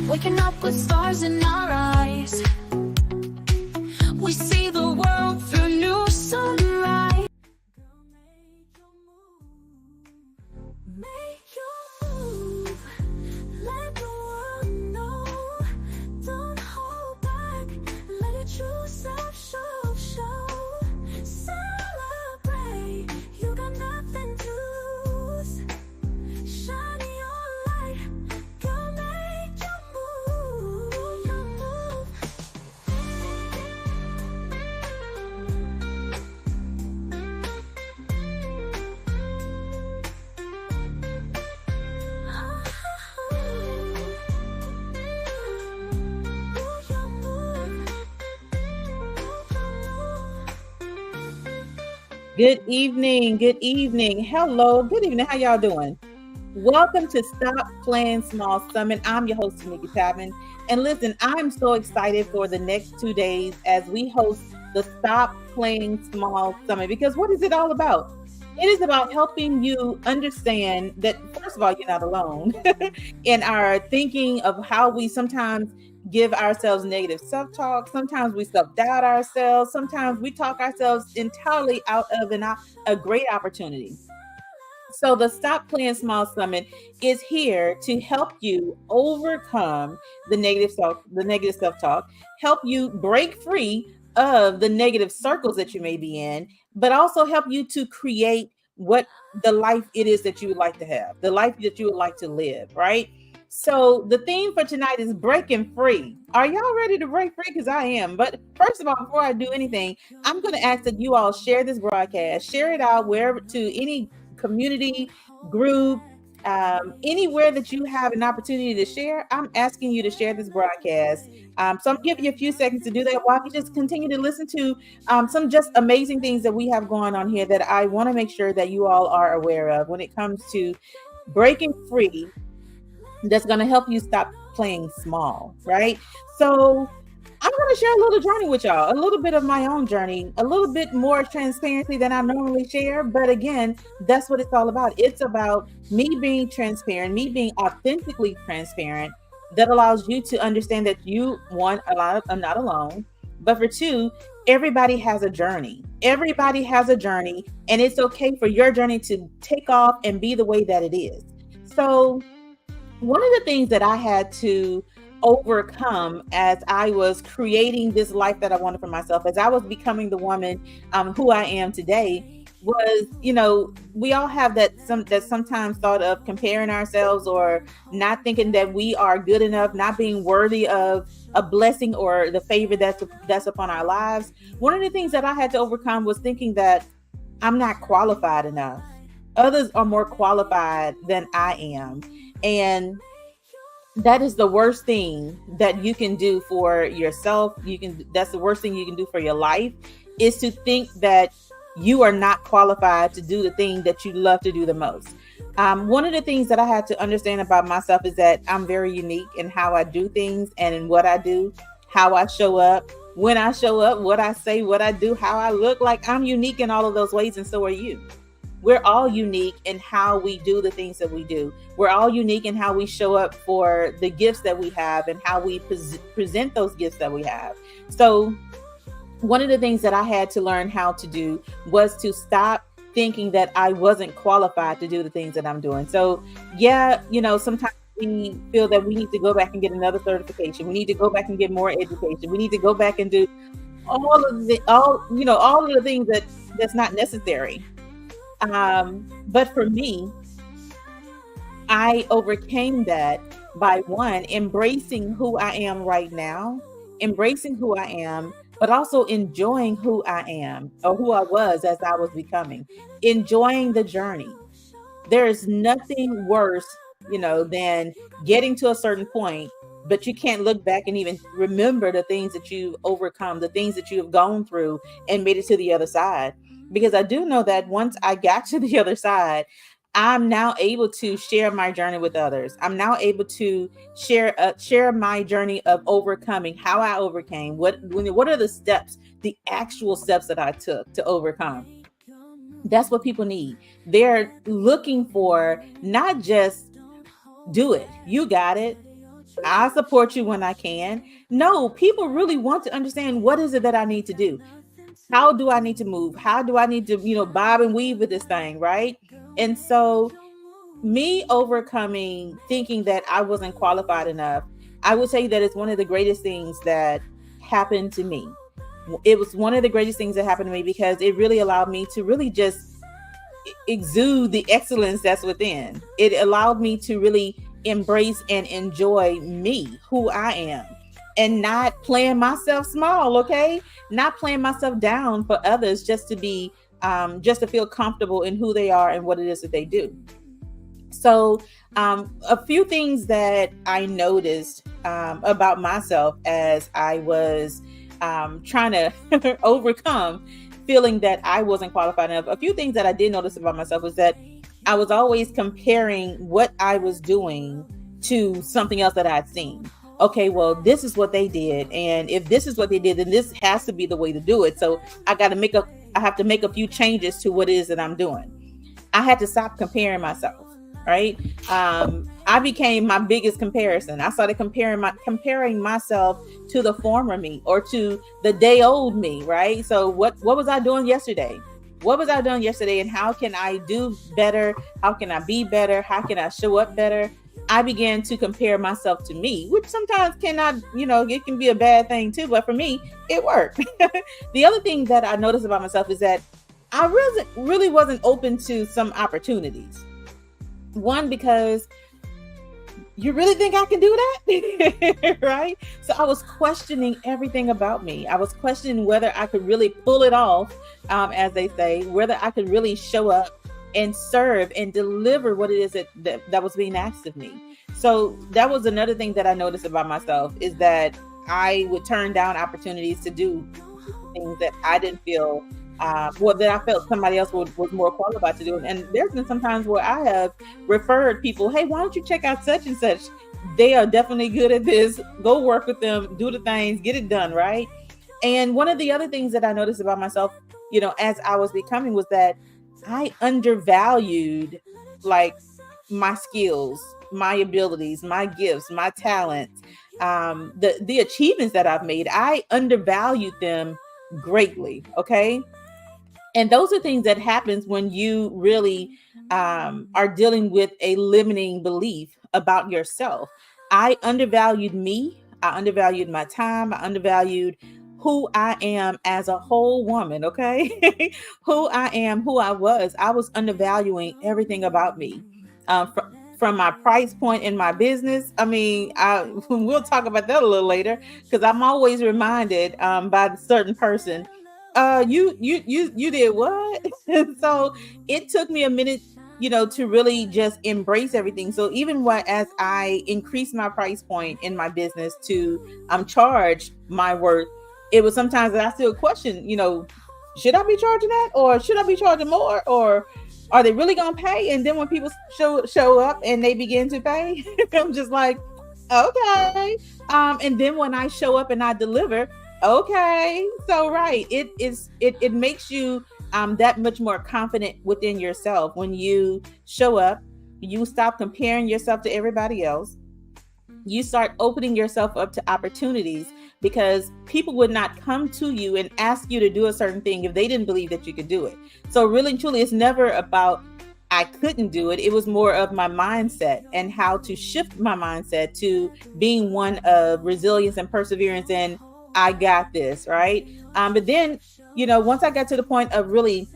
Waking up with stars in our eyes, we see the world through new sunrise. Girl, make your move, let the world know. Don't hold back, let your true self show. Celebrate, you got nothing to lose. Shine your light, girl, make your move, your move. Good evening. Good evening. Hello. Good evening. How y'all doing? Welcome to Stop Playing Small Summit. I'm your host, Tameka Chapman. And listen, I'm so excited for the next 2 days as we host the Stop Playing Small Summit, because what is it all about? It is about helping you understand that, first of all, you're not alone in our thinking of how we sometimes give ourselves negative self-talk. Sometimes we self-doubt ourselves. Sometimes we talk ourselves entirely out of a great opportunity. So the Stop Playing Small Summit is here to help you overcome the negative self-talk, help you break free of the negative circles that you may be in, but also help you to create what the life it is that you would like to have, the life that you would like to live, right? So the theme for tonight is breaking free. Are y'all ready to break free? Because I am. But first of all, before I do anything, I'm going to ask that you all share this broadcast, share it out wherever, to any community group, anywhere that you have an opportunity to share. I'm asking you to share this broadcast. So I'm giving you a few seconds to do that while we just continue to listen to some just amazing things that we have going on here that I want to make sure that you all are aware of when it comes to breaking free. That's going to help you stop playing small, right? So I'm going to share a little journey with y'all, a little bit of my own journey, a little bit more transparency than I normally share. But again, that's what it's all about. It's about me being transparent, me being authentically transparent, that allows you to understand that you, one, are not alone, but for two, everybody has a journey. Everybody has a journey, and it's okay for your journey to take off and be the way that it is. So one of the things that I had to overcome as I was creating this life that I wanted for myself, as I was becoming the woman who I am today, was, we all have that sometimes thought of comparing ourselves or not thinking that we are good enough, not being worthy of a blessing or the favor that's upon our lives. One of the things that I had to overcome was thinking that I'm not qualified enough. Others are more qualified than I am. And that is the worst thing that you can do for yourself. That's the worst thing you can do for your life, is to think that you are not qualified to do the thing that you love to do the most. One of the things that I had to understand about myself is that I'm very unique in how I do things and in what I do, how I show up, when I show up, what I say, what I do, how I look. Like, I'm unique in all of those ways, and so are you. We're all unique in how we do the things that we do. We're all unique in how we show up for the gifts that we have and how we present those gifts that we have. So one of the things that I had to learn how to do was to stop thinking that I wasn't qualified to do the things that I'm doing. So yeah, sometimes we feel that we need to go back and get another certification. We need to go back and get more education. We need to go back and do all of the things that's not necessary. But for me, I overcame that by, one, embracing who I am right now, embracing who I am, but also enjoying who I am or who I was as I was becoming, enjoying the journey. There is nothing worse, than getting to a certain point, but you can't look back and even remember the things that you've overcome, the things that you have gone through and made it to the other side. Because I do know that once I got to the other side, I'm now able to share my journey with others. I'm now able to share my journey of overcoming, how I overcame, what are the steps, the actual steps that I took to overcome. That's what people need. They're looking for not just do it, you got it, I support you when I can. No, people really want to understand, what is it that I need to do? How do I need to move? How do I need to, bob and weave with this thing, right? And so, me overcoming thinking that I wasn't qualified enough, I would say that it's one of the greatest things that happened to me. It was one of the greatest things that happened to me because it really allowed me to really just exude the excellence that's within. It allowed me to really embrace and enjoy me, who I am, and not playing myself small, okay? Not playing myself down for others just to be, just to feel comfortable in who they are and what it is that they do. So a few things that I noticed about myself as I was trying to overcome feeling that I wasn't qualified enough. A few things that I did notice about myself was that I was always comparing what I was doing to something else that I'd seen. Okay, well, this is what they did, and if this is what they did, then this has to be the way to do it. So I have to make a few changes to what it is that I'm doing. I had to stop comparing myself, right? I became my biggest comparison. I started comparing myself to the former me or to the day old me, right? So what was I doing yesterday? What was I doing yesterday, and how can I do better? How can I be better? How can I show up better? I began to compare myself to me, which sometimes cannot, it can be a bad thing too. But for me, it worked. The other thing that I noticed about myself is that I really wasn't open to some opportunities. One, because you really think I can do that? Right? So I was questioning everything about me. I was questioning whether I could really pull it off, as they say, whether I could really show up and serve and deliver what it is that was being asked of me. So that was another thing that I noticed about myself, is that I would turn down opportunities to do things that I didn't feel, that I felt somebody else was more qualified to do. And there's been some times where I have referred people, hey, why don't you check out such and such? They are definitely good at this. Go work with them, do the things, get it done, right? And one of the other things that I noticed about myself, as I was becoming, was that I undervalued like my skills, my abilities, my gifts, my talents, the achievements that I've made. I undervalued them greatly. Okay. And those are things that happens when you really are dealing with a limiting belief about yourself. I undervalued me. I undervalued my time. I undervalued who I am as a whole woman, okay? Who I am, who I was undervaluing everything about me. From my price point in my business. I mean, we'll talk about that a little later because I'm always reminded by a certain person, you did what? And so it took me a minute, to really just embrace everything. So even as I increased my price point in my business to charge my worth, it was sometimes that I still question, should I be charging that, or should I be charging more, or are they really gonna pay? And then when people show up and they begin to pay, I'm just like, okay. And then when I show up and I deliver, okay. So right, it makes you that much more confident within yourself when you show up. You stop comparing yourself to everybody else. You start opening yourself up to opportunities, because people would not come to you and ask you to do a certain thing if they didn't believe that you could do it. So really and truly, it's never about I couldn't do it. It was more of my mindset and how to shift my mindset to being one of resilience and perseverance, and I got this, right? But then, once I got to the point of really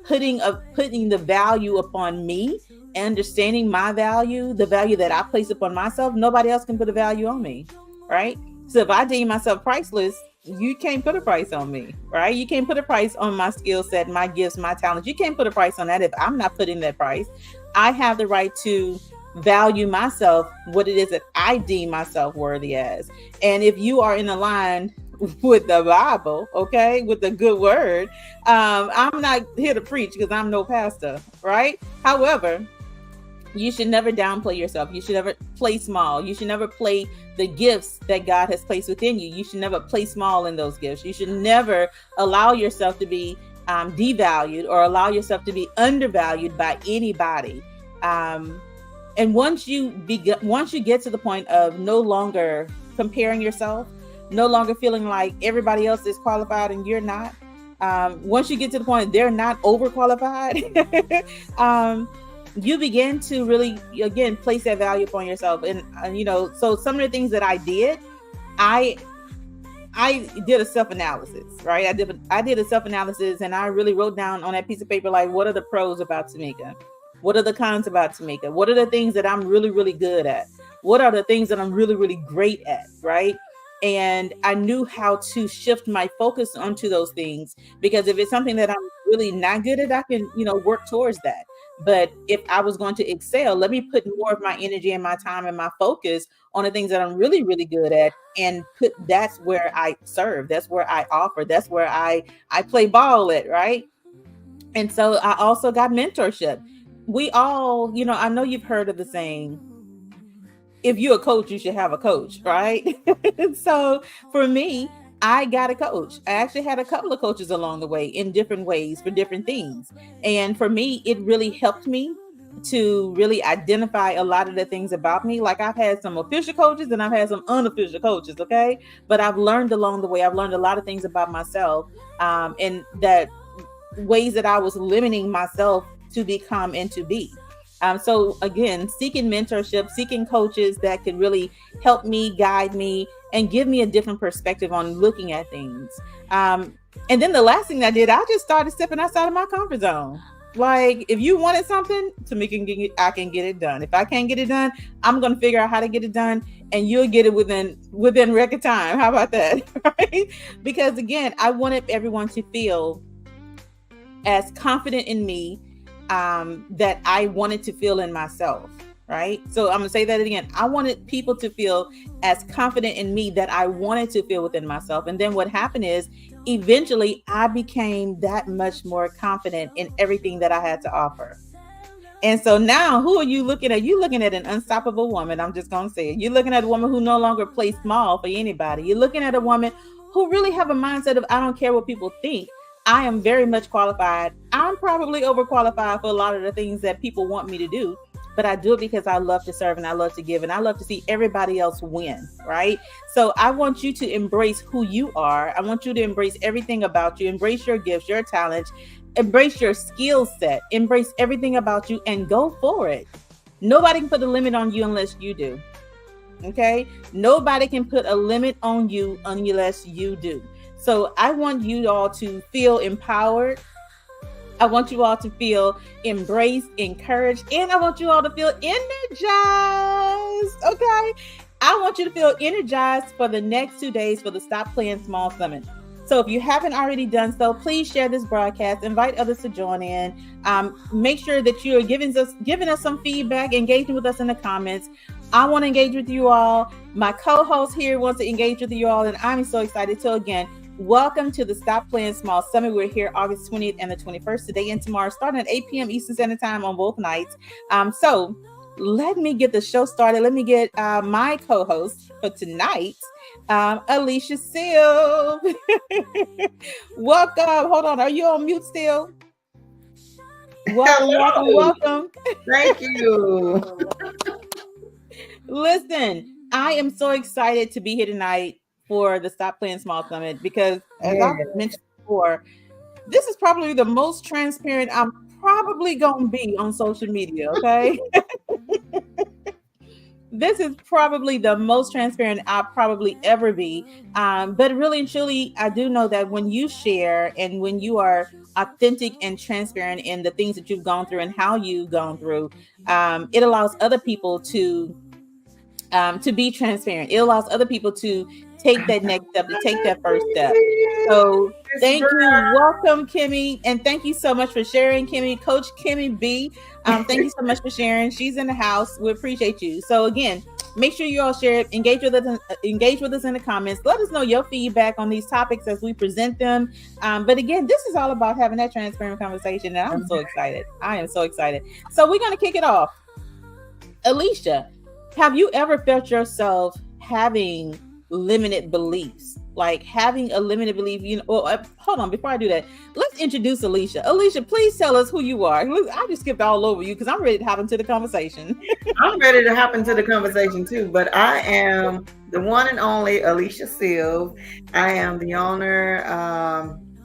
putting the value upon me, understanding my value, the value that I place upon myself, nobody else can put a value on me, right? So if I deem myself priceless, you can't put a price on me, right? You can't put a price on my skill set, my gifts, my talents. You can't put a price on that if I'm not putting that price. I have the right to value myself, what it is that I deem myself worthy as. And if you are in line with the Bible, okay, with the good word, I'm not here to preach because I'm no pastor, right? However, you should never downplay yourself. You should never play small. You should never play the gifts that God has placed within you. You should never play small in those gifts. You should never allow yourself to be devalued or allow yourself to be undervalued by anybody. And once you get to the point of no longer comparing yourself, no longer feeling like everybody else is qualified and you're not. Once you get to the point they're not overqualified, you begin to really, again, place that value upon yourself. And, so some of the things that I did, I did a self-analysis, right? I did a self-analysis, and I really wrote down on that piece of paper, like, what are the pros about Tameka? What are the cons about Tameka? What are the things that I'm really, really good at? What are the things that I'm really, really great at, right? And I knew how to shift my focus onto those things, because if it's something that I'm really not good at, I can, work towards that. But if I was going to excel, let me put more of my energy and my time and my focus on the things that I'm really, really good at, and that's where I serve. That's where I offer. That's where I play ball at, right? And so I also got mentorship. We all, I know you've heard of the saying, if you're a coach, you should have a coach, right? So for me, I got a coach. I actually had a couple of coaches along the way in different ways for different things. And for me, it really helped me to really identify a lot of the things about me. Like, I've had some official coaches and I've had some unofficial coaches, okay? But I've learned along the way, I've learned a lot of things about myself, and that ways that I was limiting myself to become and to be. So again, seeking mentorship, seeking coaches that can really help me, guide me, and give me a different perspective on looking at things. And then the last thing I did, I just started stepping outside of my comfort zone. Like, if you wanted something, I can get it done. If I can't get it done, I'm going to figure out how to get it done, and you'll get it within record time. How about that? Right? Because again, I wanted everyone to feel as confident in me that I wanted to feel in myself, right? So I'm gonna say that again. I wanted people to feel as confident in me that I wanted to feel within myself. And then what happened is, eventually I became that much more confident in everything that I had to offer. And so now, who are you looking at? You're looking at an unstoppable woman. I'm just gonna say it. You're looking at a woman who no longer plays small for anybody. You're looking at a woman who really have a mindset of, I don't care what people think. I am very much qualified. I'm probably overqualified for a lot of the things that people want me to do, but I do it because I love to serve and I love to give and I love to see everybody else win, right? So I want you to embrace who you are. I want you to embrace everything about you, embrace your gifts, your talents, embrace your skill set, embrace everything about you, and go for it. Nobody can put a limit on you unless you do. Okay? Nobody can put a limit on you unless you do. So I want you all to feel empowered. I want you all to feel embraced, encouraged, and I want you all to feel energized. Okay. I want you to feel energized for the next 2 days for the Stop Playing Small Summit. So if you haven't already done so, please share this broadcast, invite others to join in. Make sure that you're giving us some feedback, engaging with us in the comments. I want to engage with you all. My co-host here wants to engage with you all, and I'm so excited. So again, welcome to the Stop Playing Small Summit. We're here August 20th and the 21st, today and tomorrow, starting at 8 p.m. Eastern Standard Time on both nights. So let me get the show started. Let me get my co-host for tonight, Alicia Sylve. Welcome. Hold on. Are you on mute still? Welcome, Hello. welcome. Thank you. Listen, I am so excited to be here tonight for the Stop Playing Small Summit because, as I've mentioned before, this is probably the most transparent I'm probably going to be on social media, okay? This is probably the most transparent I'll probably ever be. But really and truly, I do know that when you share and when you are authentic and transparent in the things that you've gone through and how you've gone through, it allows other people to be transparent. It allows other people to take that next step, to take that first step. So thank you. Welcome, Kimmy. And thank you so much for sharing, Kimmy. Coach Kimmy B. Thank you so much for sharing. She's in the house. We appreciate you. So again, make sure you all share it. Engage with us in the comments. Let us know your feedback on these topics as we present them. But again, this is all about having that transparent conversation. And I'm so excited. I am so excited. So we're going to kick it off. Alicia, have you ever felt yourself having limited beliefs? Like having a limited belief, hold on, before I do that, let's introduce Alicia. Alicia, please tell us who you are. Look, I just skipped all over you because I'm ready to hop into the conversation. I'm ready to hop into the conversation too, but I am the one and only Alicia Sylve. I am the owner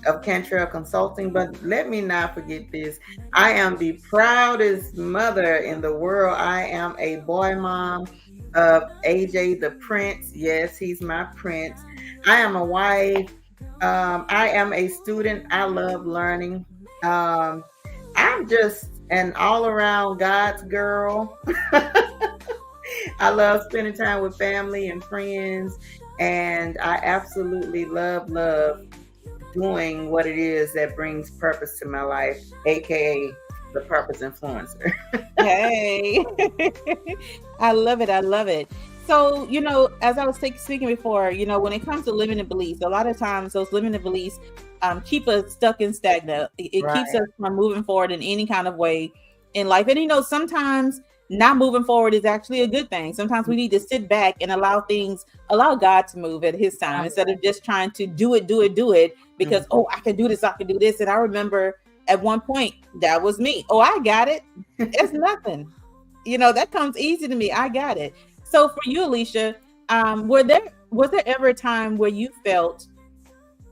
of Cantrell Consulting, but let me not forget this. I am the proudest mother in the world. I am a boy mom of AJ the Prince. Yes, he's my prince. I am a wife. I am a student. I love learning. I'm just an all-around God's girl. I love spending time with family and friends, and I absolutely love doing what it is that brings purpose to my life, aka the purpose influencer. Hey, I love it. I love it. So, as I was speaking before, when it comes to limited beliefs, a lot of times those limited beliefs keep us stuck and stagnant. It Right. keeps us from moving forward in any kind of way in life. And, sometimes not moving forward is actually a good thing. Sometimes we need to sit back and allow God to move at his time instead of just trying to do it because, I can do this, I can do this. And I remember at one point that was me. Oh, I got it. It's nothing. That comes easy to me. I got it. So for you, Alicia, was there ever a time where you felt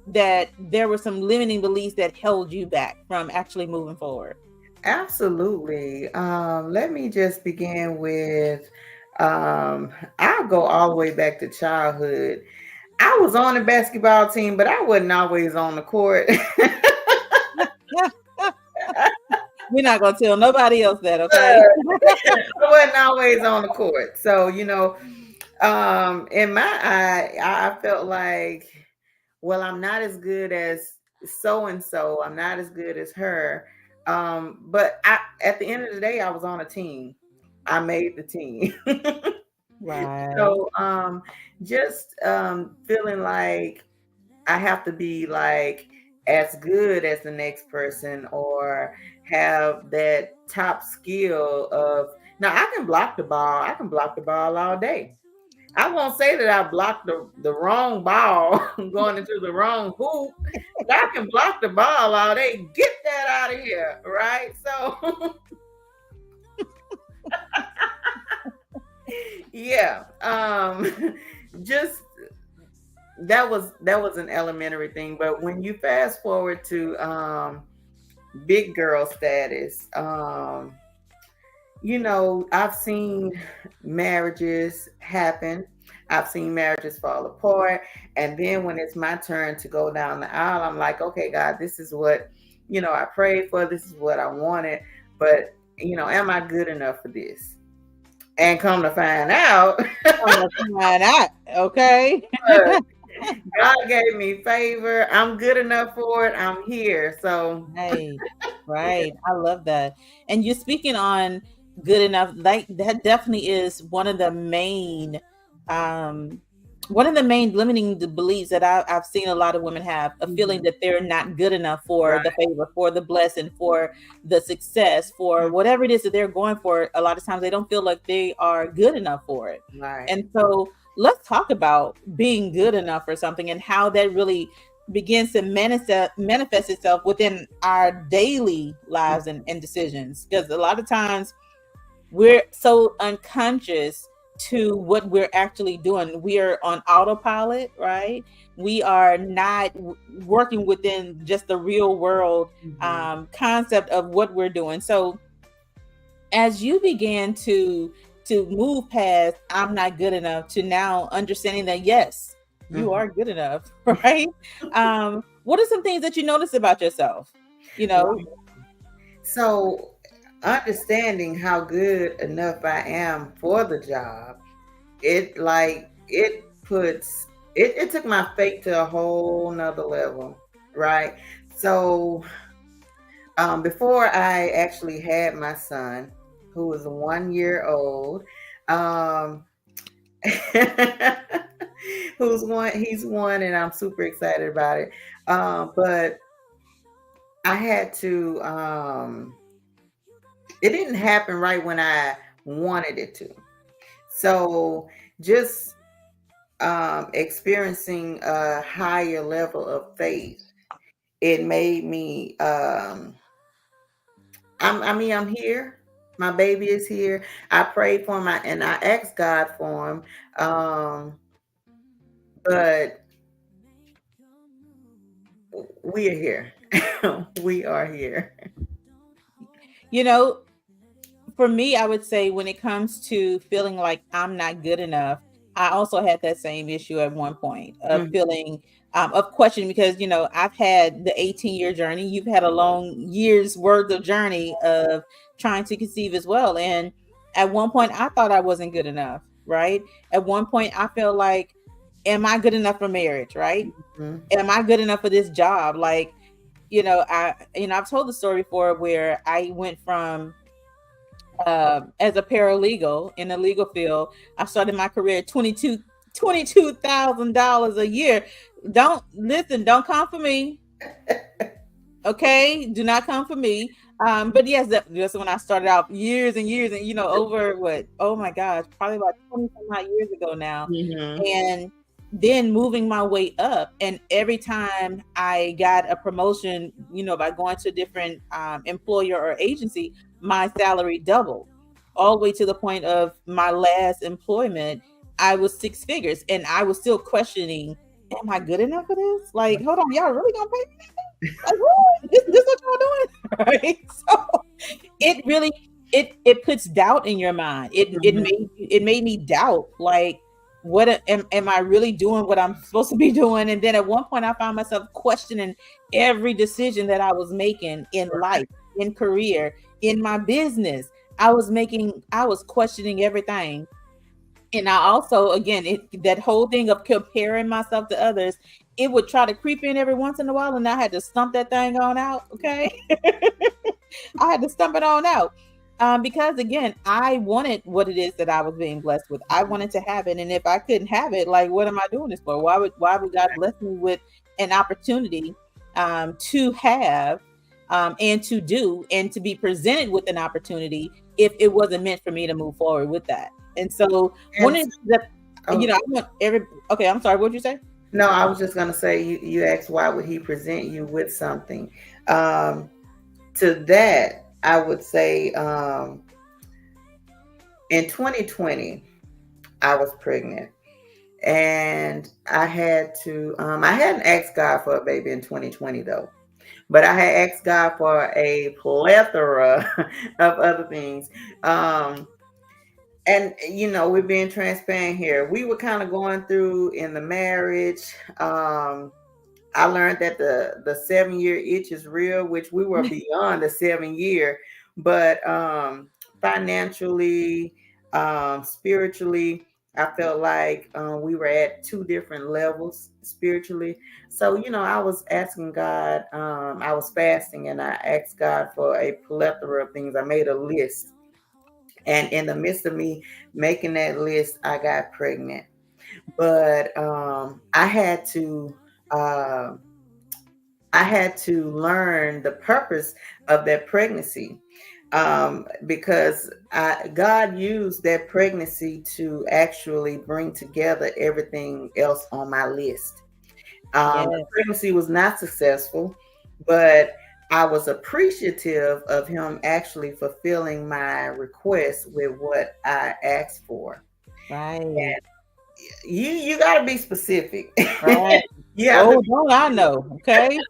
that there were some limiting beliefs that held you back from actually moving forward? Absolutely. Let me just begin with I'll go all the way back to childhood. I was on the basketball team, but I wasn't always on the court. We're not going to tell nobody else that, okay? I wasn't always on the court. So, in my eye, I felt like, well, I'm not as good as so and so. I'm not as good as her. But at the end of the day, I was on a team. I made the team. Right. So just feeling like I have to be like as good as the next person or have that top skill of now I can block the ball. I can block the ball all day. I won't say that I blocked the wrong ball going into the wrong hoop, but I can block the ball all day. Get that out of here, right? So yeah. Just that was an elementary thing. But when you fast forward to big girl status, I've seen marriages happen. I've seen marriages fall apart. And then when it's my turn to go down the aisle, I'm like, okay, God, this is what, I prayed for. This is what I wanted. But, am I good enough for this? And come to find out, I'm gonna find out. Okay. God gave me favor. I'm good enough for it. I'm here. So, Right, right. I love that. And you're speaking on good enough. Like that definitely is um, one of the main limiting the beliefs that I've seen a lot of women have a feeling that they're not good enough for right, the favor, for the blessing, for the success, for whatever it is that they're going for. A lot of times they don't feel like they are good enough for it. right. And so let's talk about being good enough for something and how that really begins to manifest itself within our daily lives and decisions. Because a lot of times we're so unconscious to what we're actually doing. We are on autopilot, right? We are not working within just the real world concept of what we're doing. So as you began to move past I'm not good enough to now understanding that yes, you are good enough, right? What are some things that you notice about yourself? You know, Right. So, understanding how good enough I am for the job, it took my faith to a whole nother level, right? So, before I actually had my son, who was 1 year old, um, he's one, and I'm super excited about it. But I had to, it didn't happen right when I wanted it to. So just experiencing a higher level of faith, it made me, I'm here. My baby is here. I prayed for him and I asked God for him. But we are here. We are here. you know, for me, I would say when it comes to feeling like I'm not good enough, I also had that same issue at one point of Mhm. feeling of questioning because I've had the 18-year journey. You've had a long years worth of journey of trying to conceive as well. And at one point, I thought I wasn't good enough. Right. At one point, I felt like, am I good enough for marriage? Right. Mhm. Am I good enough for this job? Like, I've told the story before where I went from as a paralegal in the legal field. I started my career at $22,000 a year. Don't listen, don't come for me. Okay, do not come for me. But yes, that's when I started out years and years, and over what? Oh my gosh, probably about 20 some odd years ago now. Mhm. And then moving my way up, and every time I got a promotion, by going to a different employer or agency, my salary doubled, all the way to the point of my last employment. I was six figures, and I was still questioning, am I good enough for this? Like, hold on, y'all really gonna pay me? Like, what? This what y'all doing? Right? So it really it puts doubt in your mind. Mhm. It made me doubt, like, am I really doing what I'm supposed to be doing? And then at one point I found myself questioning every decision that I was making in life, in career, in my business. I was questioning everything. And I also, again, that whole thing of comparing myself to others, it would try to creep in every once in a while, and I had to stump that thing on out. Okay, I had to stump it on out, because again, I wanted what it is that I was being blessed with. I wanted to have it, and if I couldn't have it, like, what am I doing this for? Why would God bless me with an opportunity to have and to do and to be presented with an opportunity if it wasn't meant for me to move forward with that? And so one And of the oh, I want every okay, I'm sorry, what'd you say? no, I was just gonna say you asked why would he present you with something. Um, to that, I would say in 2020, I was pregnant. And I hadn't asked God for a baby in 2020 though, but I had asked God for a plethora of other things. Um, And we're being transparent here. We were kind of going through in the marriage. I learned that the 7 year itch is real, which we were beyond the 7 year, but financially, spiritually, I felt like we were at two different levels spiritually. So, I was asking God, I was fasting and I asked God for a plethora of things. I made a list. And in the midst of me making that list, I got pregnant. But uh, I had to learn the purpose of that pregnancy, because God used that pregnancy to actually bring together everything else on my list. The Yes. pregnancy was not successful, but I was appreciative of him actually fulfilling my request with what I asked for. Right. You got to be specific. Right. You have to Oh, be. don't I know? Okay.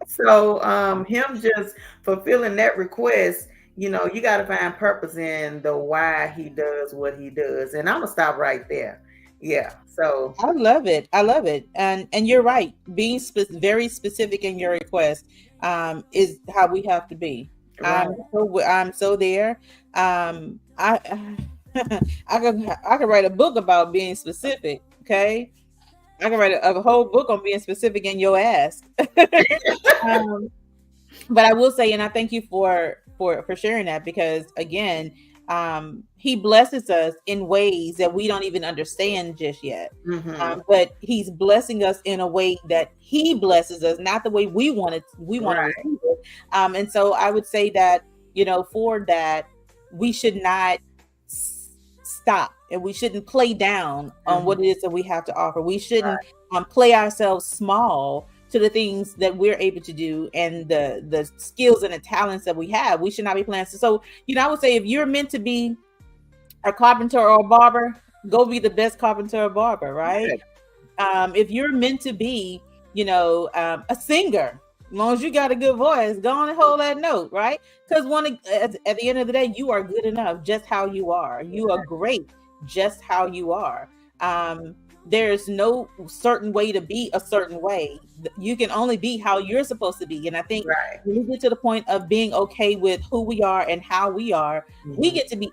So him just fulfilling that request, you got to find purpose in the why he does what he does. And I'm gonna stop right there. Yeah. So I love it. I love it. And you're right. Being very specific in your request is how we have to be. right. I'm so there. I I could write a book about being specific. Okay, I can write a whole book on being specific in your ask. um, but I will say, and I thank you for sharing that, because again, he blesses us in ways that we don't even understand just yet. Hmm. But he's blessing us in a way that he blesses us, not the way we want to Right. receive it. And so I would say that, for that, we should not stop, and we shouldn't play down on Hmm. what it is that we have to offer. We shouldn't play ourselves small to the things that we're able to do, and the skills and the talents that we have. We should not be playing. So, I would say, if you're meant to be a carpenter or a barber, go be the best carpenter or barber, right? Right. If you're meant to be, a singer, as long as you got a good voice, go on and hold that note, right? Because at the end of the day, you are good enough just how you are. You are great just how you are. Um, there's no certain way to be a certain way. You can only be how you're supposed to be. And I think Right. when we get to the point of being okay with who we are and how we are, we Hmm. get to be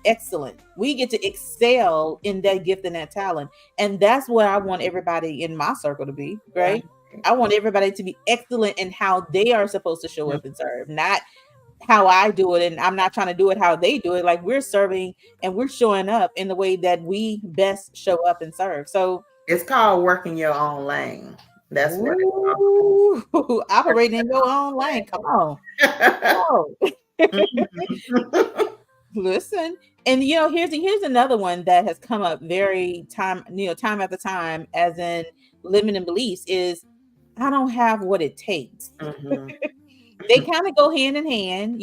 excellent. We get to excel in that gift and that talent. And that's what I want everybody in my circle to be, Right. right? I want everybody to be excellent in how they are supposed to show up and serve, not how I do it. And I'm not trying to do it how they do it. Like, we're serving and we're showing up in the way that we best show up and serve. So, It's called working your own lane. That's what it's ooh, operating in your own lane. Come on. Come called. on. Mhm. Listen. And here's another one that has come up very time after time, as in limiting beliefs, is I don't have what it takes. Mhm. They kind of go hand in hand,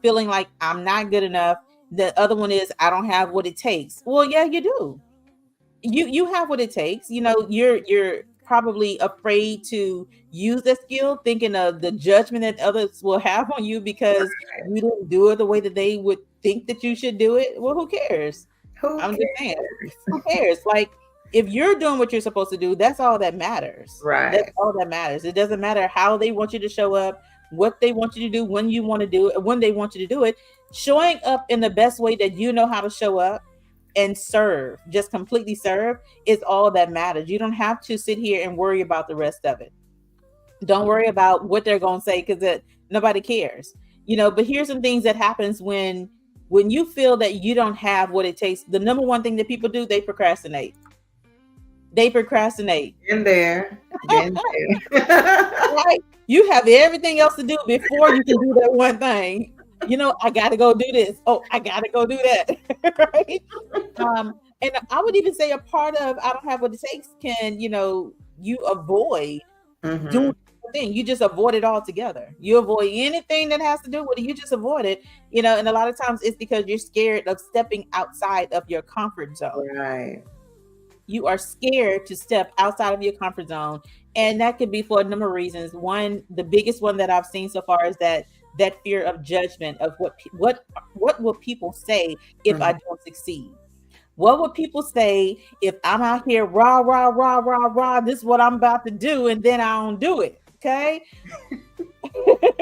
feeling like I'm not good enough. The other one is I don't have what it takes. Well, yeah, you do. You have what it takes. You're probably afraid to use that skill, thinking of the judgment that others will have on you because you didn't do it the way that they would think that you should do it. Well, who cares? Who I'm just saying, cares? who cares? Like, if you're doing what you're supposed to do, that's all that matters. That's Right. all that matters. It doesn't matter how they want you to show up, what they want you to do, when you want to do it, when they want you to do it. Showing up in the best way that you know how to show up and serve, just completely serve, is all that matters. You don't have to sit here and worry about the rest of it. Don't worry about what they're going to say, because nobody cares. But here's some things that happens when you feel that you don't have what it takes. The number one thing that people do, they procrastinate. They procrastinate. Been there. Been there. Right? You have everything else to do before you can do that one thing. I gotta go do this. Oh, I gotta go do that. Right? And I would even say a part of I don't have what it takes can, you avoid doing Mhm. the thing. You just avoid it altogether. You avoid anything that has to do with it. You just avoid it. And a lot of times it's because you're scared of stepping outside of your comfort zone. Right. You are scared to step outside of your comfort zone. And that could be for a number of reasons. One, the biggest one that I've seen so far is that that fear of judgment of what will people say if I don't succeed? What would people say if I'm out here rah rah rah rah rah? This is what I'm about to do, and then I don't do it. Okay.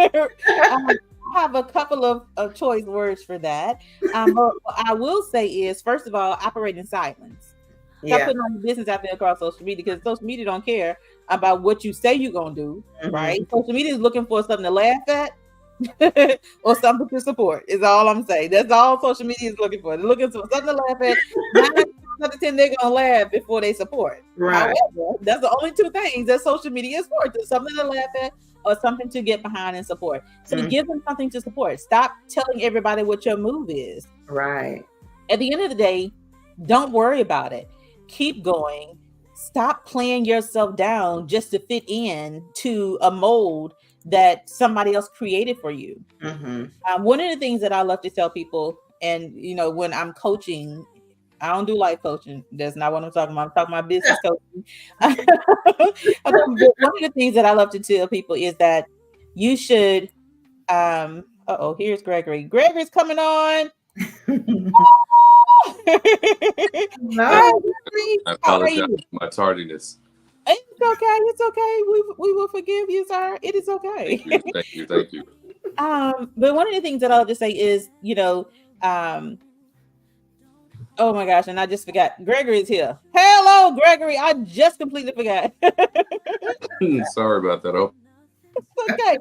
I have a couple of choice words for that. But what I will say is, first of all, operate in silence. Stop Yeah. putting all your business out there across social media, because social media don't care about what you say you're gonna do, right? Social media is looking for something to laugh at or something to support. Is all I'm saying. That's all social media is looking for. They're looking for something to laugh at. 9 times out of 10, they're gonna laugh before they support. Right. However, that's the only two things that social media is for: something to laugh at or something to get behind and support. So give them something to support. Stop telling everybody what your move is. Right. At the end of the day, don't worry about it. Keep going. Stop playing yourself down just to fit in to a mold that somebody else created for you. One of the things that I love to tell people, and when I'm coaching, I don't do life coaching. That's not what I'm talking about. I'm talking about business coaching. One of the things that I love to tell people is that you should. Here's Gregory. Gregory's coming on. No. Hi, I apologize for my tardiness. It's okay. It's okay. We will forgive you, sir. It is okay. Thank you. But one of the things that I'll just say is, oh my gosh, and I just forgot. Gregory is here. Hello, Gregory. I just completely forgot. Sorry about that. Oh. Okay.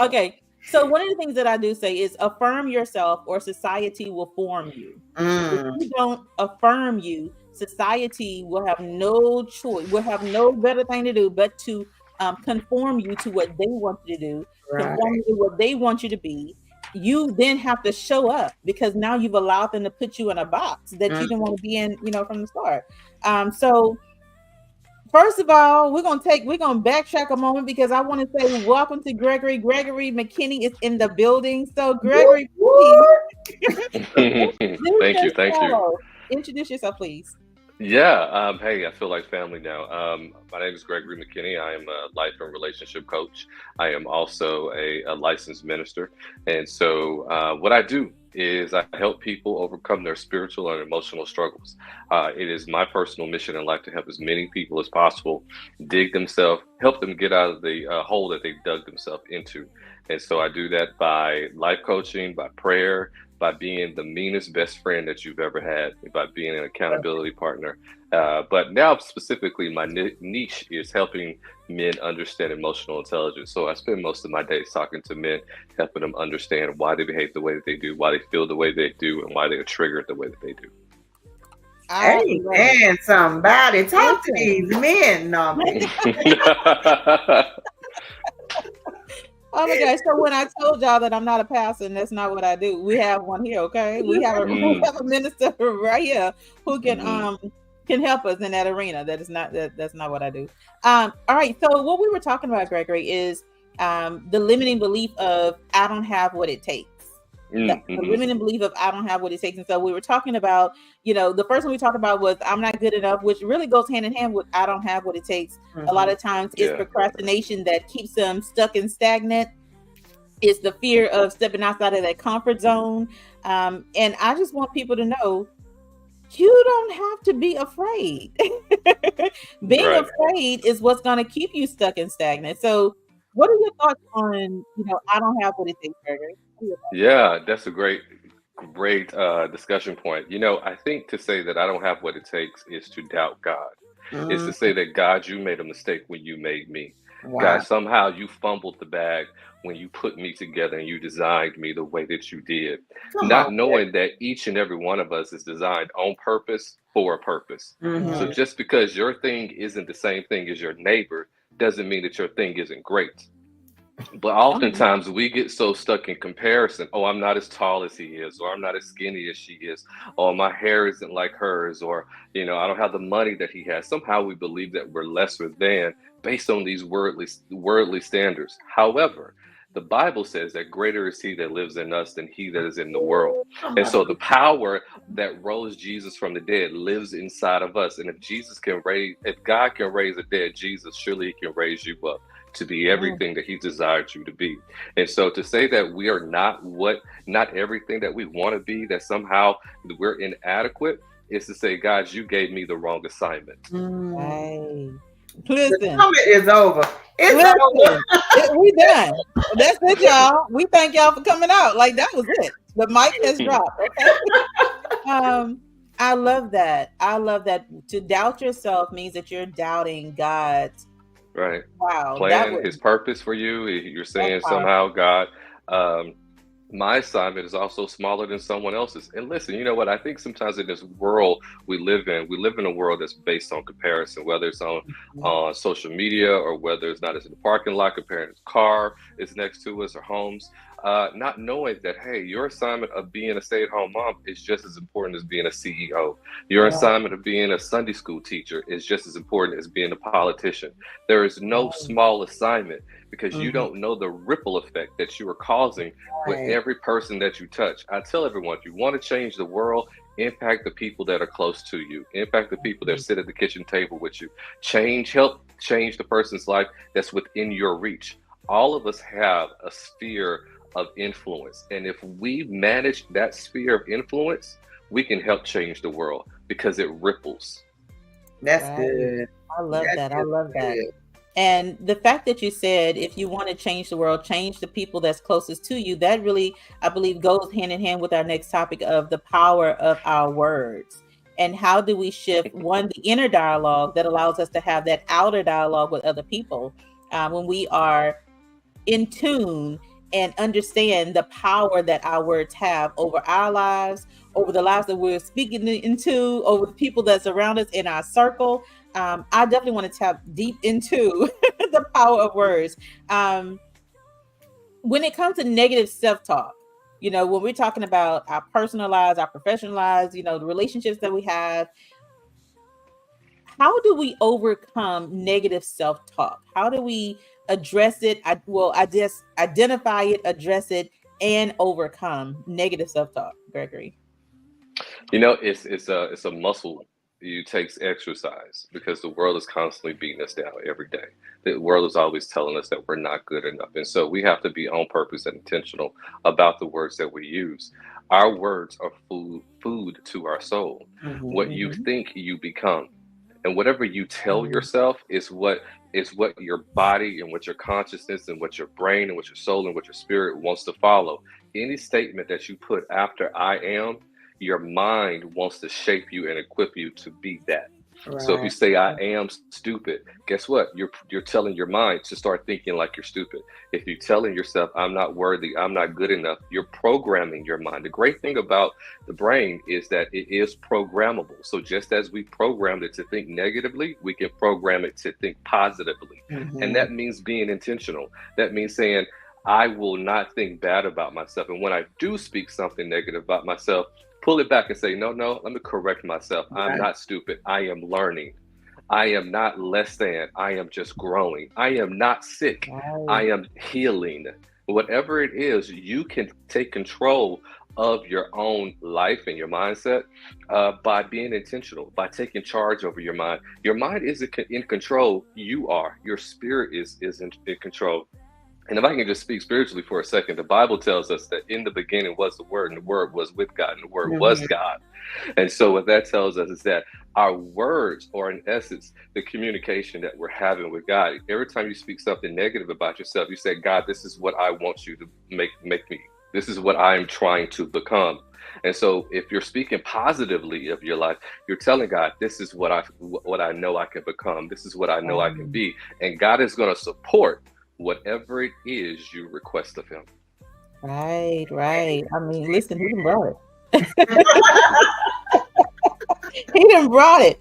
Okay. So one of the things that I do say is affirm yourself, or society will form you. If you don't affirm you, society will have no choice, will have no better thing to do but to conform you to what they want you to do, conform you to what they want you to be. You then have to show up, because now you've allowed them to put you in a box that you didn't want to be in, from the start. So first of all, we're gonna backtrack a moment, because I want to say welcome to Gregory. Gregory McKinney is in the building. So Gregory, Thank you. Introduce yourself, please. Yeah. Hey, I feel like family now. My name is Gregory McKinney. I am a life and relationship coach. I am also a licensed minister. And so what I do is I help people overcome their spiritual and emotional struggles. It is my personal mission in life to help as many people as possible help them get out of the hole that they dug themselves into. And so I do that by life coaching, by prayer, by being the meanest best friend that you've ever had, by being an accountability partner. But now specifically, my niche is helping men understand emotional intelligence. So I spend most of my days talking to men, helping them understand why they behave the way that they do, why they feel the way they do, and why they're triggered the way that they do. Hey, man, somebody talk to these men. No, oh my gosh. So when I told y'all that I'm not a pastor, and that's not what I do, we have one here, okay? We have a minister right here who can help us in that arena. That's not what I do. All right. So what we were talking about, Gregory, is the limiting belief of I don't have what it takes. The limiting belief of I don't have what it takes. And so we were talking about, the first one we talked about was I'm not good enough, which really goes hand in hand with I don't have what it takes. A lot of times it's procrastination that keeps them stuck and stagnant. It's the fear of stepping outside of that comfort zone. And I just want people to know, you don't have to be afraid. Being afraid is what's going to keep you stuck and stagnant. So what are your thoughts on, I don't have what it takes, Gregory? Yeah, that's a great discussion point. I think to say that I don't have what it takes is to doubt God. It's to say that, God, you made a mistake when you made me. Wow. God, somehow you fumbled the bag when you put me together and you designed me the way that you did. Not knowing that each and every one of us is designed on purpose for a purpose. So just because your thing isn't the same thing as your neighbor doesn't mean that your thing isn't great. But oftentimes we get so stuck in comparison. Oh, I'm not as tall as he is, or I'm not as skinny as she is, or my hair isn't like hers, or, I don't have the money that he has. Somehow we believe that we're lesser than based on these worldly standards. However, the Bible says that greater is he that lives in us than he that is in the world. And so the power that rose Jesus from the dead lives inside of us. And if God can raise a dead Jesus, surely he can raise you up to be everything that He desired you to be. And so to say that we are not everything that we want to be, that somehow we're inadequate, is to say, God, you gave me the wrong assignment. Right. The Listen, summit is over. It's over. listen, we done. That's it, y'all. We thank y'all for coming out. Like that was it. The mic has dropped. Okay. I love that. I love that. To doubt yourself means that you're doubting God's Right. wow. Plan, His purpose for you. You're saying somehow, God, my assignment is also smaller than someone else's. And listen, you know what? I think sometimes in this world we live in a world that's based on comparison, whether it's on social media or whether it's not in the parking lot, comparing his car is next to us or homes. Not knowing that, hey, your assignment of being a stay-at-home mom is just as important as being a CEO. Your assignment of being a Sunday school teacher is just as important as being a politician. There is no small assignment, because you don't know the ripple effect that you are causing with every person that you touch. I tell everyone, if you want to change the world, impact the people that are close to you, impact the people that sit at the kitchen table with you, help change the person's life that's within your reach. All of us have a sphere of influence. And if we manage that sphere of influence, we can help change the world because it ripples. That's good. I love that. I love that. And the fact that you said, if you want to change the world, change the people that's closest to you, that really, I believe, goes hand in hand with our next topic of the power of our words. And how do we shift, one, the inner dialogue that allows us to have that outer dialogue with other people when we are in tune and understand the power that our words have over our lives, over the lives that we're speaking into, over the people that surround us in our circle. I definitely want to tap deep into the power of words. When it comes to negative self-talk, you know, when we're talking about our personal lives, our professional lives, you know, the relationships that we have, how do we overcome negative self-talk? How do we address it? I just identify it, address it, and overcome negative self-talk, Gregory. You know, it's a muscle. It takes exercise, because the world is constantly beating us down every day. The world is always telling us that we're not good enough. And so we have to be on purpose and intentional about the words that we use. Our words are food to our soul. What you think, you become. And whatever you tell yourself is what your body and what your consciousness and what your brain and what your soul and what your spirit wants to follow. Any statement that you put after I am, your mind wants to shape you and equip you to be that. Right. So if you say I am stupid, guess what? You're telling your mind to start thinking like you're stupid. If you're telling yourself I'm not worthy, I'm not good enough, you're programming your mind. The great thing about the brain is that it is programmable. So just as we programmed it to think negatively, we can program it to think positively. And that means being intentional. That means saying, I will not think bad about myself. And when I do speak something negative about myself, pull it back and say, no, let me correct myself. I'm not stupid. I am learning. I am not less than. I am just growing. I am not sick. I am healing. Whatever it is, you can take control of your own life and your mindset by being intentional, by taking charge over your mind. Your mind isn't in control. You are. Your spirit is in control. And if I can just speak spiritually for a second, the Bible tells us that in the beginning was the Word, and the Word was with God, and the Word was God. And so what that tells us is that our words are, in essence, the communication that we're having with God. Every time you speak something negative about yourself, you say, God, this is what I want you to make me. This is what I am trying to become. And so if you're speaking positively of your life, you're telling God, this is what I know I can become. This is what I know I can be. And God is going to support whatever it is you request of him. Right. I mean, listen, he done brought it. He done brought it.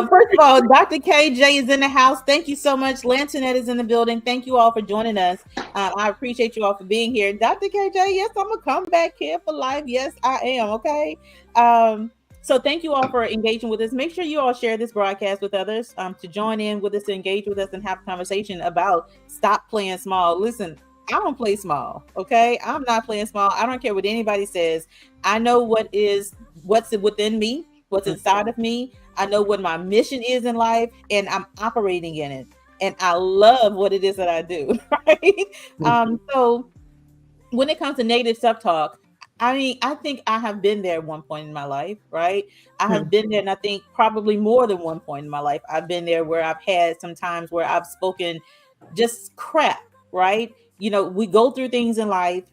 First of all, Dr. KJ is in the house. Thank you so much. Lantonette is in the building. Thank you all for joining us. I appreciate you all for being here. Dr. KJ, yes, I'm going to come back here for life. Yes, I am. Okay. So thank you all for engaging with us. Make sure you all share this broadcast with others to join in with us, to engage with us and have a conversation about stop playing small. Listen, I don't play small. Okay. I'm not playing small. I don't care what anybody says. I know what's within me, what's inside of me. I know what my mission is in life, and I'm operating in it. and I love what it is that I do. Right. So when it comes to negative self-talk, I mean, I think I have been there at one point in my life, right? I have been there, and I think probably more than one point in my life. I've been there where I've had some times where I've spoken just crap, right? You know, we go through things in life,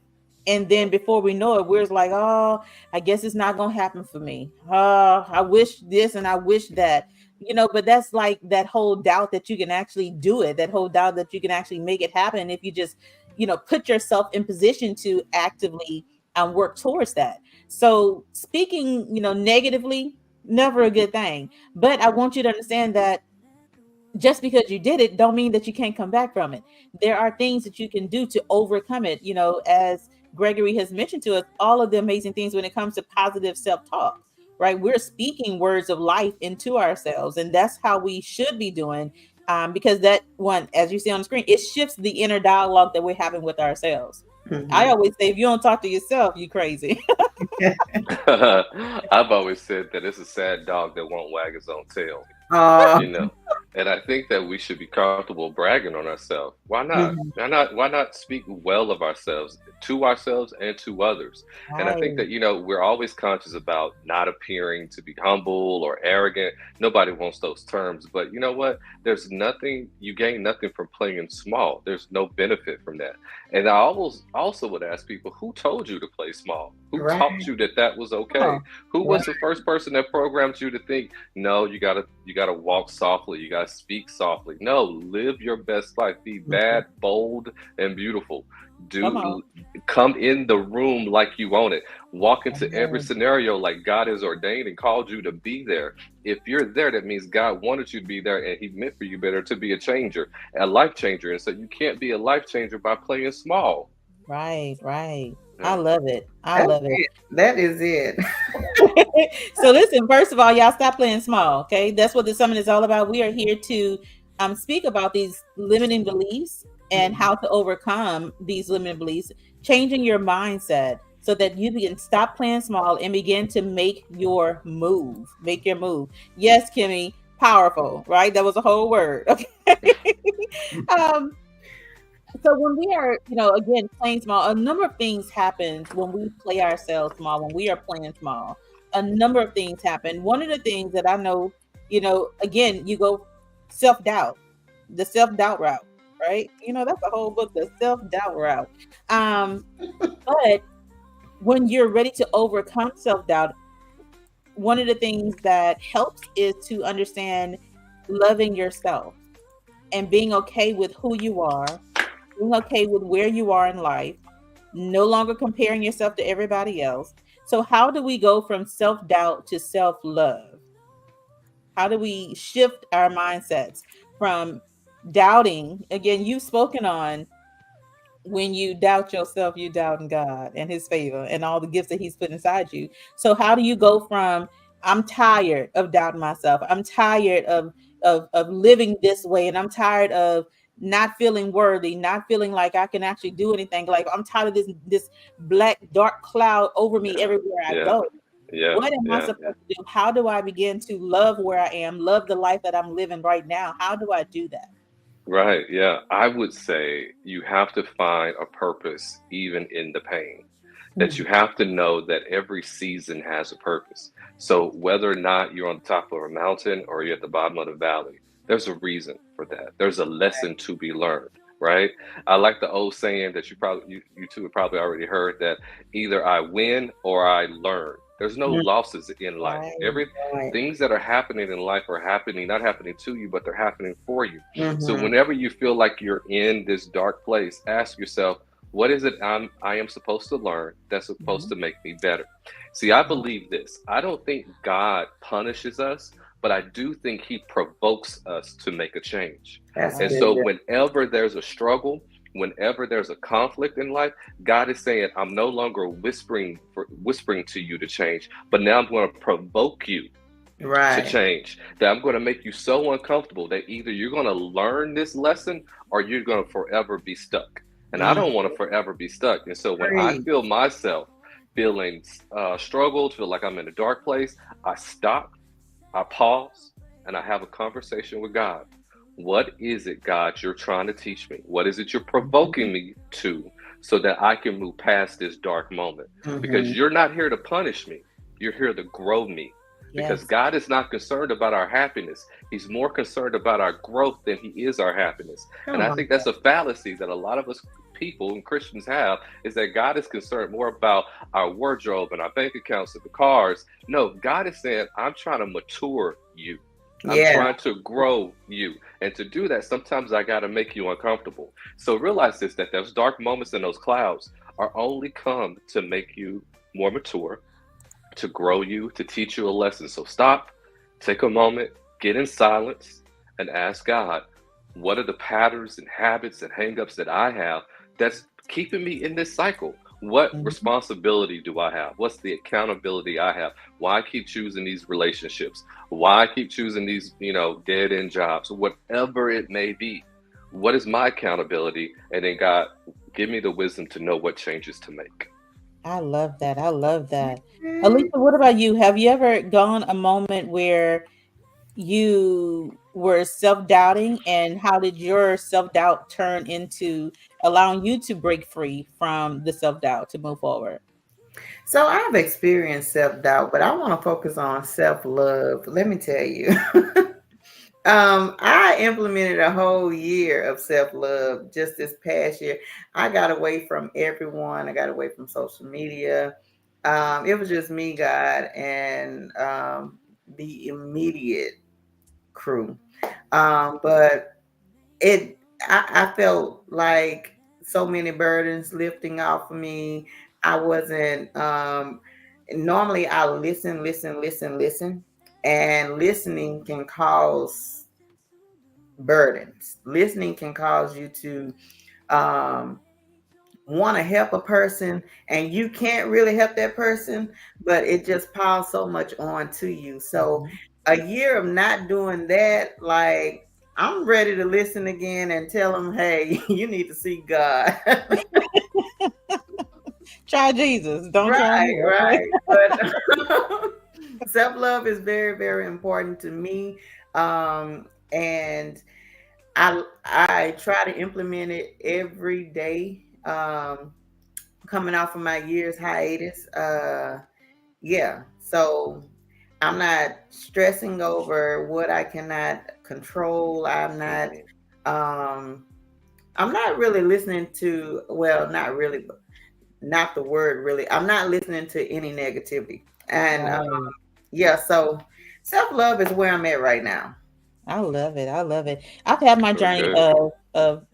and then before we know it, we're just like, oh, I guess it's not gonna happen for me. I wish this and I wish that. You know, but that's like that whole doubt that you can actually do it, that whole doubt that you can actually make it happen if you just, you know, put yourself in position to actively work towards that. So speaking, you know, negatively, never a good thing. But I want you to understand that just because you did it don't mean that you can't come back from it. There are things that you can do to overcome it. You know, as Gregory has mentioned to us, all of the amazing things when it comes to positive self-talk, right? We're speaking words of life into ourselves, and that's how we should be doing. Because that one, as you see on the screen, it shifts the inner dialogue that we're having with ourselves. I always say, if you don't talk to yourself, you crazy. I've always said that it's a sad dog that won't wag his own tail. Uh, You know, and I think that we should be comfortable bragging on ourselves. Why not? Why not speak well of ourselves, to ourselves and to others? And I think Right. that, we're always conscious about not appearing to be humble or arrogant. Nobody wants those terms, but you know what? There's nothing, you gain nothing from playing small. There's no benefit from that. And I always also would ask people, who told you to play small? Who taught right. you that that was okay? Oh, Who right. was the first person that programmed you to think, no, you gotta walk softly, you gotta speak softly? No, live your best life. Be bad, bold, and beautiful. Come on. Do come in the room like you own it. Walk into every Amen. scenario like God has ordained and called you to be there. If you're there, that means God wanted you to be there, and He meant for you better to be a changer, a life changer. And so you can't be a life changer by playing small. Right, right. I Yeah. love it. I That's love it. it. That is it. So listen, first of all, y'all stop playing small. Okay. That's what the summit is all about. We are here to speak about these limiting beliefs and how to overcome these limiting beliefs, changing your mindset so that you can stop playing small and begin to make your move. Make your move. Yes, Kimmy, powerful, right? That was a whole word. Okay. um, so when we are, you know, again, playing small, a number of things happens when we play ourselves small, when we are playing small. A number of things happen. One of the things that I know, you know, again, you go self-doubt, the self-doubt route, right? You know, that's a whole book, the self-doubt route. Um, but when you're ready to overcome self-doubt, one of the things that helps is to understand loving yourself and being okay with who you are, being okay with where you are in life, no longer comparing yourself to everybody else. So, how do we go from self doubt to self love? How do we shift our mindsets from doubting? Again, you've spoken on when you doubt yourself, you doubt in God and His favor and all the gifts that He's put inside you. So, how do you go from I'm tired of doubting myself, I'm tired of living this way, and I'm tired of not feeling worthy, not feeling like I can actually do anything. Like I'm tired of this black dark cloud over me Yeah. everywhere I Yeah. go. Yeah. What am I Yeah. supposed to do? How do I begin to love where I am, love the life that I'm living right now? How do I do that? Right. Yeah. I would say you have to find a purpose even in the pain. That you Mhm. have to know that every season has a purpose. So whether or not you're on the top of a mountain or you're at the bottom of the valley, there's a reason for that. There's a lesson to be learned, right? I like the old saying that you two have probably already heard, that either I win or I learn. There's no losses in life. Right. Every Right. things that are happening in life are happening, not happening to you, but they're happening for you. So Mm-hmm. whenever you feel like you're in this dark place, ask yourself, what is it I am supposed to learn that's supposed Mhm. to make me better? See, I believe this. I don't think God punishes us, but I do think He provokes us to make a change. That's And Right. good. so, whenever there's a struggle, whenever there's a conflict in life, God is saying, I'm no longer whispering to you to change, but now I'm going to provoke you to Right. change. That I'm going to make you so uncomfortable that either you're going to learn this lesson or you're going to forever be stuck. And I Mm. don't want to forever be stuck. And so when I Great. feel myself feeling struggled, feel like I'm in a dark place, I stop, I pause, and I have a conversation with God. What is it, God, you're trying to teach me? What is it you're Mhm. provoking me to, so that I can move past this dark moment? Because Mhm. you're not here to punish me, you're here to grow me. Because Yes. God is not concerned about our happiness, He's more concerned about our growth than He is our happiness. And Come I on. think that's a fallacy that a lot of us people and Christians have, is that God is concerned more about our wardrobe and our bank accounts and the cars. No, God is saying, I'm trying to mature you. I'm Yeah. trying to grow you. And to do that, sometimes I got to make you uncomfortable. So realize this, that those dark moments and those clouds are only come to make you more mature, to grow you, to teach you a lesson. So stop, take a moment, get in silence, and ask God, what are the patterns and habits and hangups that I have that's keeping me in this cycle? What Mhm. responsibility do I have? What's the accountability I have? Why I keep choosing these relationships? Why I keep choosing these, dead end jobs? Whatever it may be. What is my accountability? And then God, give me the wisdom to know what changes to make. I love that. I love that. Mhm. Alicia, what about you? Have you ever gone a moment where you were self-doubting, and how did your self-doubt turn into allowing you to break free from the self-doubt to move forward? So I've experienced self doubt, but I want to focus on self love. Let me tell you. I implemented a whole year of self love just this past year. I got away from everyone. I got away from social media. It was just me, God, and the immediate crew. But I felt like so many burdens lifting off of me. I wasn't, normally I listen, listen, listen, listen, and listening can cause burdens. Listening can cause you to, um, want to help a person and you can't really help that person, but it just piles so much on to you. So Mhm. a year of not doing that, like I'm ready to listen again and tell them, hey, you need to see God. Try Jesus, don't try Right, me. Okay. right. But self love is very, very important to me. And I try to implement it every day. Coming off of my year's hiatus. Yeah. So I'm not stressing over what I cannot control. Mhm. Um I'm not really listening to, well, not really, but not the word really. I'm not listening to any negativity. And Right. yeah, so self-love is where I'm at right now. I love it. I love it. I've had my Very journey good.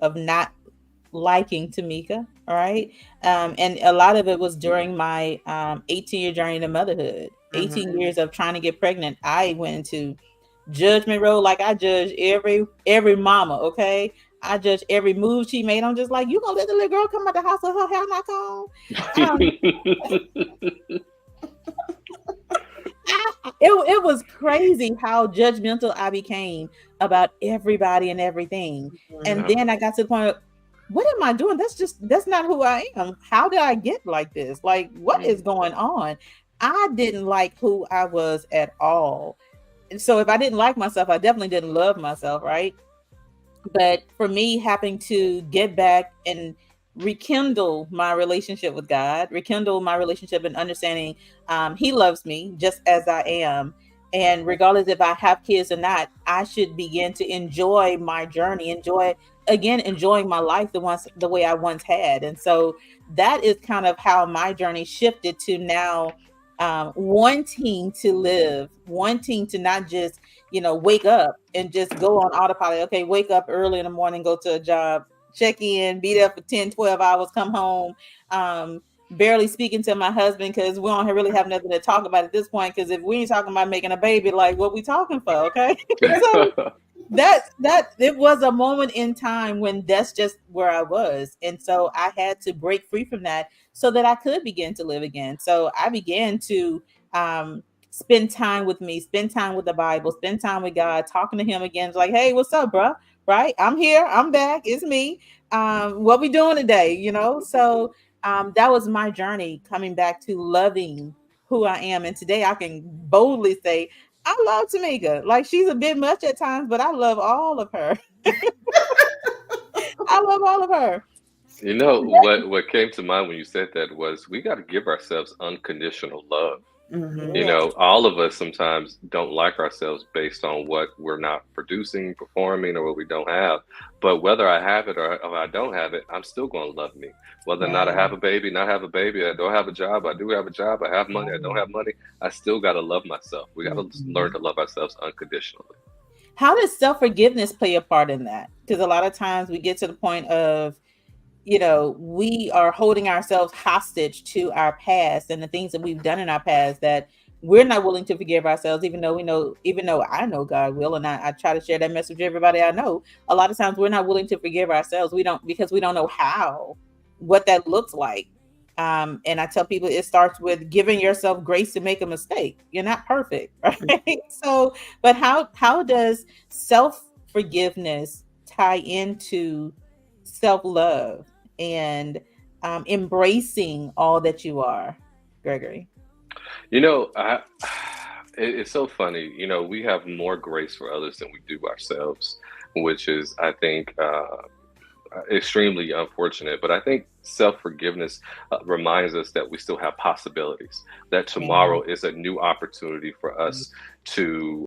of not liking Tameka, all right? And a lot of it was during my 18-year journey to motherhood. Hmm. 18 years of trying to get pregnant. I went into judgment road like I judge every mama, okay? I judge every move she made. I'm just like, you gonna let the little girl come out the house with her hair not on? Um, it was crazy how judgmental I became about everybody and everything. And Hmm. Yeah. then I got to the point of, what am I doing? That's not who I am. How did I get like this? Like, what is going on? I didn't like who I was at all. And so if I didn't like myself, I definitely didn't love myself, right? But for me, having to get back and rekindle my relationship with God, rekindle my relationship and understanding He loves me just as I am. And regardless if I have kids or not, I should begin to enjoy my journey, enjoy again, enjoying my life the way I once had. And so that is kind of how my journey shifted to now, wanting to live, wanting to not just wake up and just go on autopilot. Okay, wake up early in the morning, go to a job, check in, be there for 10, 12 hours, come home, barely speaking to my husband because we don't really have nothing to talk about at this point. Because if we ain't talking about making a baby, like what we talking for? Okay. So that it was a moment in time when that's just where I was. And so I had to break free from that so that I could begin to live again. So I began to spend time with me, spend time with the Bible, spend time with God, talking to him again. It's like, hey, what's up, bro? Right? I'm here, I'm back, it's me. What we doing today? So that was my journey coming back to loving who I am. And today I can boldly say I love Tameka. Like, she's a bit much at times, but I love all of her. I love all of her. You know what came to mind when you said that was we got to give ourselves unconditional love. You Mm-hmm. Yes. know, all of us sometimes don't like ourselves based on what we're not producing, performing, or what we don't have. But whether I have it or I don't have it, I'm still going to love me. Whether or not I Right. have a baby, not have a baby, I don't have a job, I do have a job, I have money, I don't Right. have money, I still got to love myself. We got to learn Mhm. to love ourselves unconditionally. How does self-forgiveness play a part in that? Because a lot of times we get to the point of, we are holding ourselves hostage to our past and the things that we've done in our past that we're not willing to forgive ourselves, even though we know, even though I know God will, and I try to share that message with everybody I know. A lot of times we're not willing to forgive ourselves. We don't, because we don't know how, what that looks like. And I tell people it starts with giving yourself grace to make a mistake. You're not perfect, right? So, but how does self forgiveness tie into self love and embracing all that you are, Gregory? You know, it's so funny. You know, we have more grace for others than we do ourselves, which is, I think, extremely unfortunate. But I think self forgiveness reminds us that we still have possibilities, that Yeah. tomorrow is a new opportunity for us to